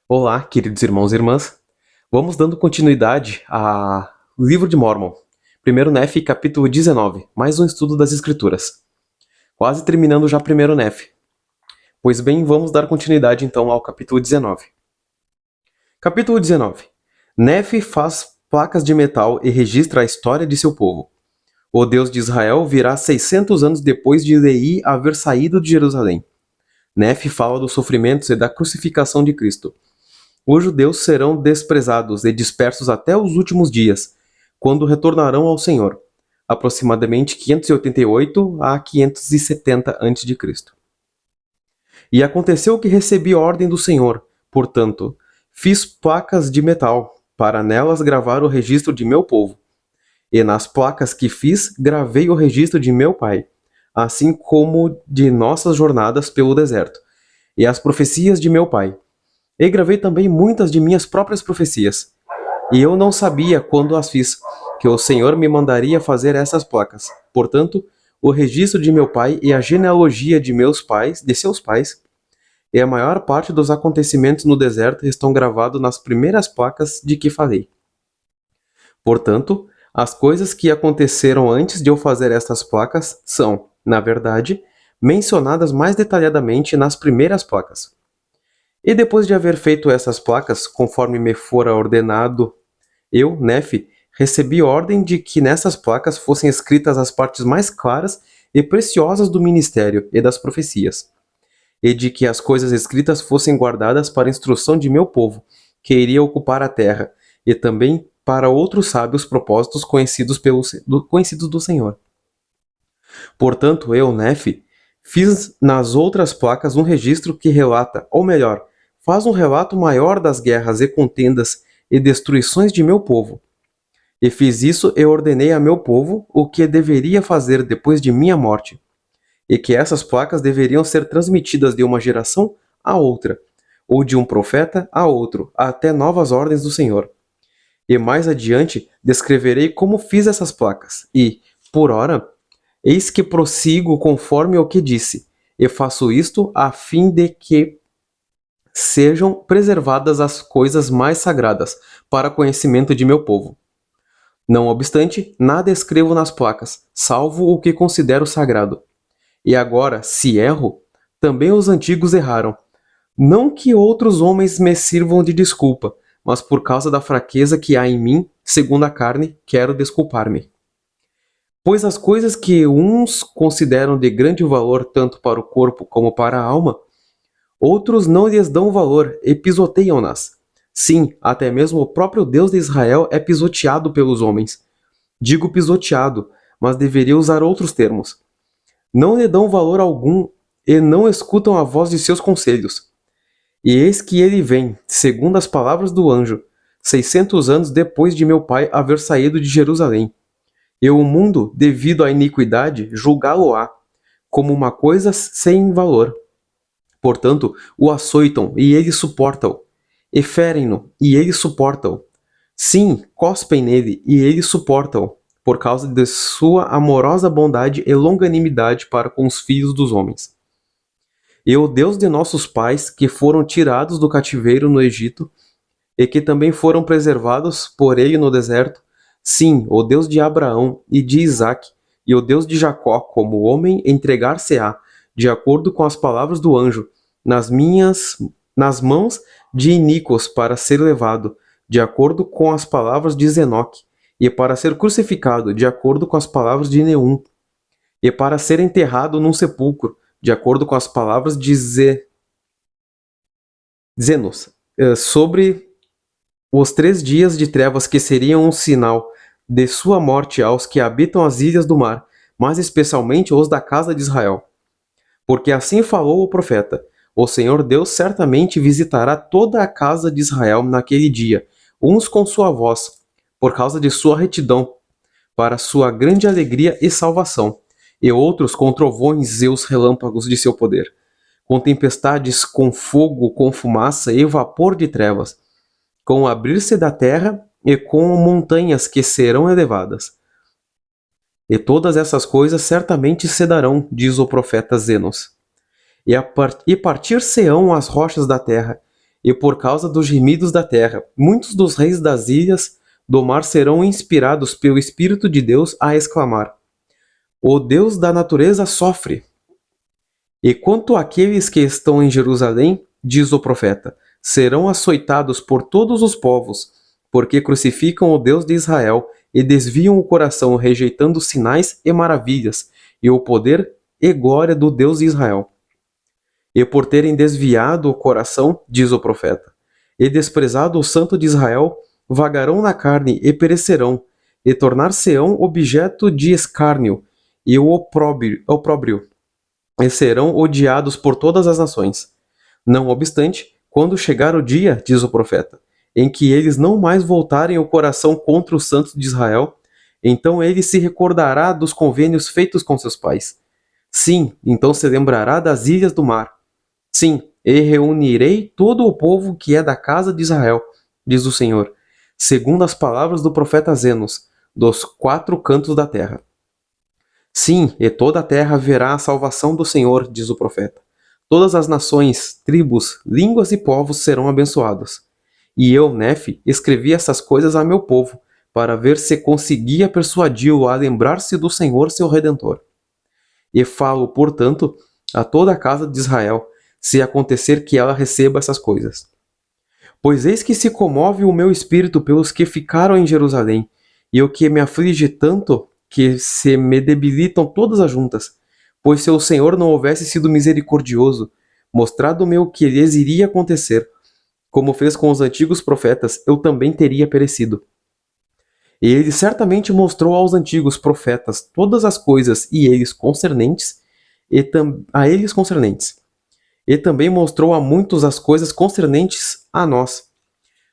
Olá, queridos irmãos e irmãs. Vamos dando continuidade ao Livro de Mórmon. Primeiro Nef, capítulo 19. Mais um estudo das Escrituras. Quase terminando já primeiro Nef. Pois bem, vamos dar continuidade então ao capítulo 19. Capítulo 19. Nef faz placas de metal e registra a história de seu povo. O Deus de Israel virá 600 anos depois de Leí haver saído de Jerusalém. Nef fala dos sofrimentos e da crucificação de Cristo. Os judeus serão desprezados e dispersos até os últimos dias, quando retornarão ao Senhor, aproximadamente 588 a 570 a.C. E aconteceu que recebi ordem do Senhor, portanto, fiz placas de metal, para nelas gravar o registro de meu povo. E nas placas que fiz, gravei o registro de meu pai, assim como de nossas jornadas pelo deserto, e as profecias de meu pai. E gravei também muitas de minhas próprias profecias. E eu não sabia, quando as fiz, que o Senhor me mandaria fazer essas placas. Portanto, o registro de meu pai e a genealogia de meus pais, de seus pais, e a maior parte dos acontecimentos no deserto estão gravados nas primeiras placas de que falei. Portanto, as coisas que aconteceram antes de eu fazer estas placas são, na verdade, mencionadas mais detalhadamente nas primeiras placas. E depois de haver feito essas placas, conforme me fora ordenado, eu, Nefe, recebi ordem de que nessas placas fossem escritas as partes mais claras e preciosas do ministério e das profecias, e de que as coisas escritas fossem guardadas para a instrução de meu povo, que iria ocupar a terra, e também para outros sábios propósitos conhecidos do Senhor. Portanto, eu, Nefe, fiz nas outras placas um registro que relata, ou melhor, faz um relato maior das guerras e contendas e destruições de meu povo. E fiz isso e ordenei a meu povo o que deveria fazer depois de minha morte, e que essas placas deveriam ser transmitidas de uma geração a outra, ou de um profeta a outro, até novas ordens do Senhor. E mais adiante descreverei como fiz essas placas, e, por ora, eis que prossigo conforme o que disse, e faço isto a fim de que sejam preservadas as coisas mais sagradas, para conhecimento de meu povo. Não obstante, nada escrevo nas placas, salvo o que considero sagrado. E agora, se erro, também os antigos erraram. Não que outros homens me sirvam de desculpa, mas por causa da fraqueza que há em mim, segundo a carne, quero desculpar-me. Pois as coisas que uns consideram de grande valor tanto para o corpo como para a alma, outros não lhes dão valor e pisoteiam-nas. Sim, até mesmo o próprio Deus de Israel é pisoteado pelos homens. Digo pisoteado, mas deveria usar outros termos. Não lhe dão valor algum e não escutam a voz de seus conselhos. E eis que ele vem, segundo as palavras do anjo, 600 anos depois de meu pai haver saído de Jerusalém. E o mundo, devido à iniquidade, julgá-lo-á, como uma coisa sem valor. Portanto, o açoitam, e ele suporta-o. E ferem-no, e ele suporta-o. Sim, cospem nele, e ele suporta-o, por causa de sua amorosa bondade e longanimidade para com os filhos dos homens. E o Deus de nossos pais, que foram tirados do cativeiro no Egito, e que também foram preservados por ele no deserto, sim, o Deus de Abraão e de Isaque, e o Deus de Jacó, como homem entregar-se-á, de acordo com as palavras do anjo, nas mãos de iníquos para ser levado, de acordo com as palavras de Zenoque, e para ser crucificado, de acordo com as palavras de Neum, e para ser enterrado num sepulcro, de acordo com as palavras de Zenos, sobre os 3 dias de trevas que seriam um sinal de sua morte aos que habitam as ilhas do mar, mas especialmente os da casa de Israel. Porque assim falou o profeta: o Senhor Deus certamente visitará toda a casa de Israel naquele dia, uns com sua voz, por causa de sua retidão, para sua grande alegria e salvação, e outros com trovões e os relâmpagos de seu poder, com tempestades, com fogo, com fumaça e vapor de trevas, com o abrir-se da terra e com montanhas que serão elevadas. E todas essas coisas certamente se darão, diz o profeta Zenos. E partir-se-ão as rochas da terra, e por causa dos gemidos da terra. Muitos dos reis das ilhas do mar serão inspirados pelo Espírito de Deus a exclamar: O Deus da natureza sofre. E quanto àqueles que estão em Jerusalém, diz o profeta, serão açoitados por todos os povos, porque crucificam o Deus de Israel e desviam o coração, rejeitando sinais e maravilhas, e o poder e glória do Deus de Israel. E por terem desviado o coração, diz o profeta, e desprezado o Santo de Israel, vagarão na carne e perecerão, e tornar-se-ão objeto de escárnio e o opróbrio, e serão odiados por todas as nações. Não obstante, quando chegar o dia, diz o profeta, em que eles não mais voltarem o coração contra os santos de Israel, então ele se recordará dos convênios feitos com seus pais. Sim, então se lembrará das ilhas do mar. Sim, e reunirei todo o povo que é da casa de Israel, diz o Senhor, segundo as palavras do profeta Zenos, dos quatro cantos da terra. Sim, e toda a terra verá a salvação do Senhor, diz o profeta. Todas as nações, tribos, línguas e povos serão abençoados. E eu, Nefe, escrevi essas coisas a meu povo, para ver se conseguia persuadi-lo a lembrar-se do Senhor seu Redentor. E falo, portanto, a toda a casa de Israel, se acontecer que ela receba essas coisas. Pois eis que se comove o meu espírito pelos que ficaram em Jerusalém, e o que me aflige tanto que se me debilitam todas as juntas. Pois se o Senhor não houvesse sido misericordioso, mostrado-me o que lhes iria acontecer, como fez com os antigos profetas, eu também teria perecido. E ele certamente mostrou aos antigos profetas todas as coisas a eles concernentes, e também mostrou a muitos as coisas concernentes a nós.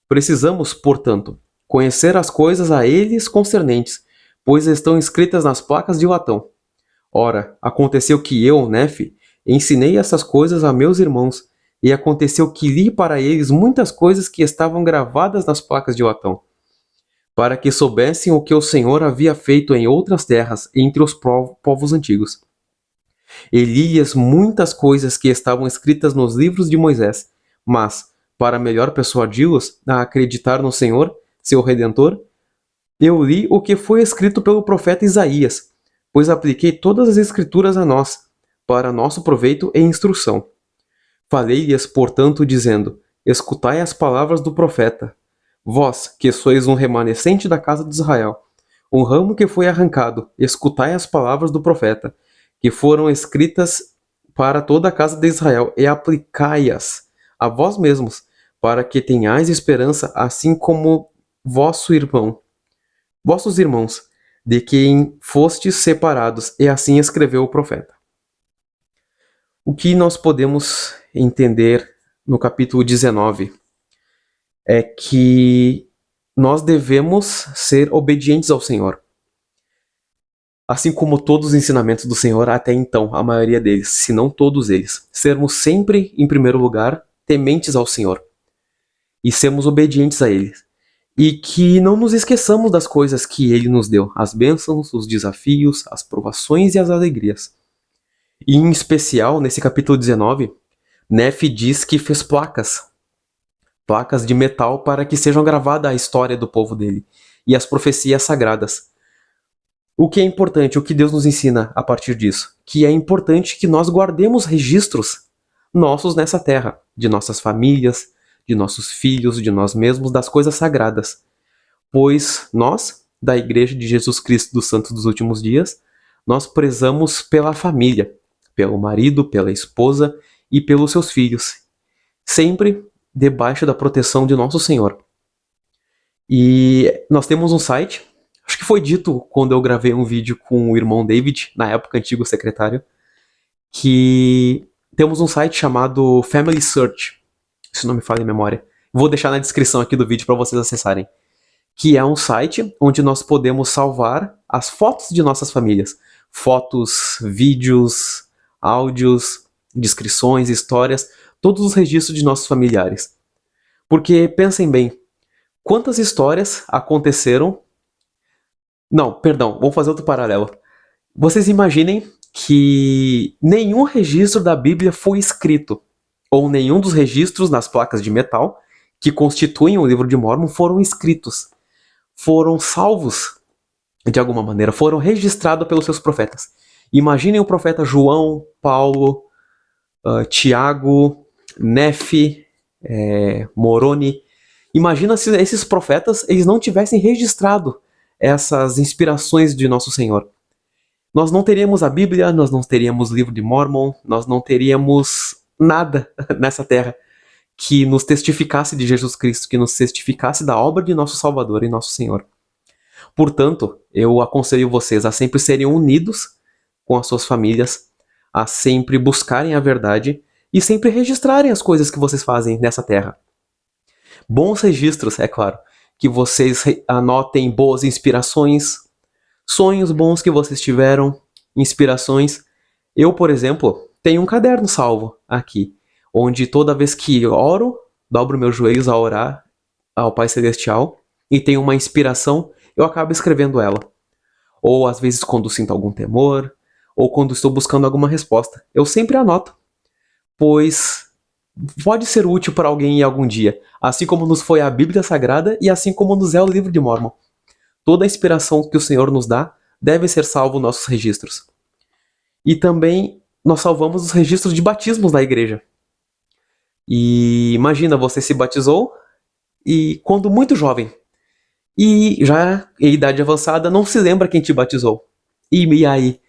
Precisamos, portanto, conhecer as coisas a eles concernentes, pois estão escritas nas placas de latão. Ora, aconteceu que eu, Nefe, ensinei essas coisas a meus irmãos, e aconteceu que li para eles muitas coisas que estavam gravadas nas placas de latão, para que soubessem o que o Senhor havia feito em outras terras entre os povos antigos. E li-lhes muitas coisas que estavam escritas nos livros de Moisés, mas, para melhor persuadi-los a acreditar no Senhor, seu Redentor, eu li o que foi escrito pelo profeta Isaías, pois apliquei todas as escrituras a nós, para nosso proveito e instrução. Falei-lhes, portanto, dizendo: Escutai as palavras do profeta. Vós, que sois um remanescente da casa de Israel, um ramo que foi arrancado, escutai as palavras do profeta, que foram escritas para toda a casa de Israel, e aplicai-as a vós mesmos, para que tenhais esperança, assim como vossos irmãos, de quem fostes separados, e assim escreveu o profeta. O que nós podemos entender no capítulo 19 é que nós devemos ser obedientes ao Senhor. Assim como todos os ensinamentos do Senhor até então, a maioria deles, se não todos eles, sermos sempre, em primeiro lugar, tementes ao Senhor e sermos obedientes a Ele. E que não nos esqueçamos das coisas que Ele nos deu, as bênçãos, os desafios, as provações e as alegrias. E em especial, nesse capítulo 19, Nefe diz que fez placas de metal para que sejam gravadas a história do povo dele e as profecias sagradas. O que é importante, o que Deus nos ensina a partir disso? Que é importante que nós guardemos registros nossos nessa terra, de nossas famílias, de nossos filhos, de nós mesmos, das coisas sagradas. Pois nós, da Igreja de Jesus Cristo dos Santos dos Últimos Dias, nós prezamos pela família, pelo marido, pela esposa e pelos seus filhos, sempre debaixo da proteção de nosso Senhor. E nós temos um site, acho que foi dito quando eu gravei um vídeo com o irmão David, na época antigo secretário, que temos um site chamado Family Search, se não me falha a memória. Vou deixar na descrição aqui do vídeo para vocês acessarem. Que é um site onde nós podemos salvar as fotos de nossas famílias. Fotos, vídeos, áudios, descrições, histórias, todos os registros de nossos familiares. Porque, pensem bem, quantas histórias aconteceram... Não, perdão, vou fazer outro paralelo. Vocês imaginem que nenhum registro da Bíblia foi escrito. ou nenhum dos registros nas placas de metal que constituem o livro de Mórmon foram escritos, foram salvos de alguma maneira, foram registrados pelos seus profetas. Imaginem o profeta João, Paulo, Tiago, Nefe, Moroni. Imagina se esses profetas eles não tivessem registrado essas inspirações de Nosso Senhor. Nós não teríamos a Bíblia, nós não teríamos o livro de Mórmon, nós não teríamos nada nessa terra que nos testificasse de Jesus Cristo, que nos testificasse da obra de nosso Salvador e nosso Senhor. Portanto, eu aconselho vocês a sempre serem unidos com as suas famílias, a sempre buscarem a verdade e sempre registrarem as coisas que vocês fazem nessa terra. Bons registros, é claro, que vocês anotem boas inspirações, sonhos bons que vocês tiveram, inspirações. Eu, por exemplo, tenho um caderno salvo aqui, onde toda vez que oro, dobro meus joelhos a orar ao Pai Celestial e tenho uma inspiração, eu acabo escrevendo ela. Ou às vezes quando sinto algum temor, ou quando estou buscando alguma resposta. Eu sempre anoto, pois pode ser útil para alguém em algum dia, assim como nos foi a Bíblia Sagrada e assim como nos é o livro de Mórmon. Toda a inspiração que o Senhor nos dá deve ser salvo nos nossos registros. E também nós salvamos os registros de batismos da igreja. E imagina, você se batizou e quando muito jovem, e já em idade avançada não se lembra quem te batizou. E aí?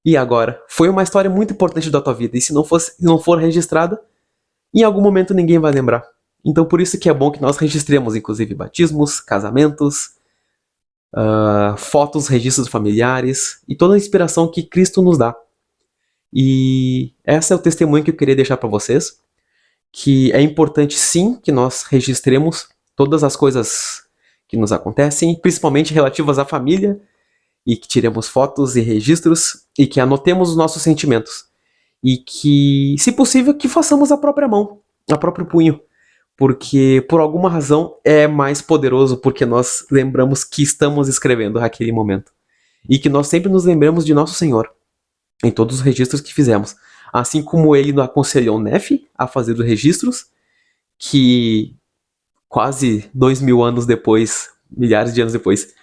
E agora? Foi uma história muito importante da tua vida, e se não for registrada, em algum momento ninguém vai lembrar. Então por isso que é bom que nós registremos, inclusive, batismos, casamentos, fotos, registros familiares e toda a inspiração que Cristo nos dá. E esse é o testemunho que eu queria deixar para vocês, que é importante sim que nós registremos todas as coisas que nos acontecem, principalmente relativas à família, e que tiremos fotos e registros, e que anotemos os nossos sentimentos. E que, se possível, que façamos a própria mão, a próprio punho, porque por alguma razão é mais poderoso, porque nós lembramos que estamos escrevendo naquele momento. E que nós sempre nos lembramos de Nosso Senhor, em todos os registros que fizemos. Assim como ele aconselhou Nefe a fazer os registros, que quase 2000 anos depois, milhares de anos depois,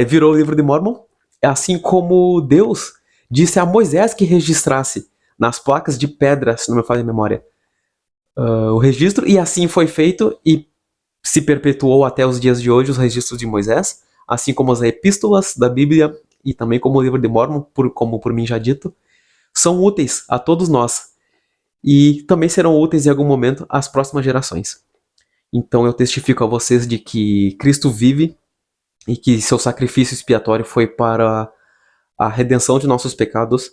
virou o livro de Mórmon, assim como Deus disse a Moisés que registrasse nas placas de pedra, se não me falha a memória, o registro, e assim foi feito e se perpetuou até os dias de hoje os registros de Moisés, assim como as epístolas da Bíblia e também como o livro de Mórmon, como por mim já dito, são úteis a todos nós e também serão úteis em algum momento às próximas gerações. Então eu testifico a vocês de que Cristo vive e que seu sacrifício expiatório foi para a redenção de nossos pecados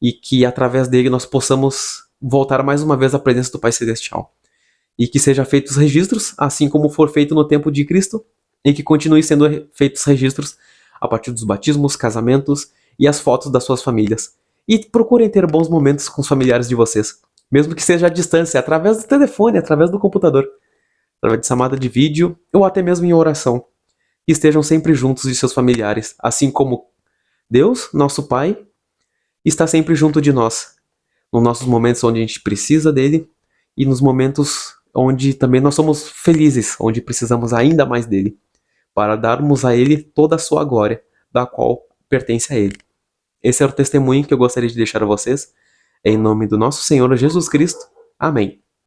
e que através dele nós possamos voltar mais uma vez à presença do Pai Celestial. E que sejam feitos registros, assim como for feito no tempo de Cristo, e que continue sendo feitos registros a partir dos batismos, casamentos e as fotos das suas famílias. E procurem ter bons momentos com os familiares de vocês, mesmo que seja à distância, através do telefone, através do computador, através de chamada de vídeo ou até mesmo em oração. Que estejam sempre juntos de seus familiares, assim como Deus, nosso Pai, está sempre junto de nós, nos nossos momentos onde a gente precisa dele e nos momentos onde também nós somos felizes, onde precisamos ainda mais dele, para darmos a ele toda a sua glória, da qual pertence a ele. Esse é o testemunho que eu gostaria de deixar a vocês, em nome do nosso Senhor Jesus Cristo. Amém.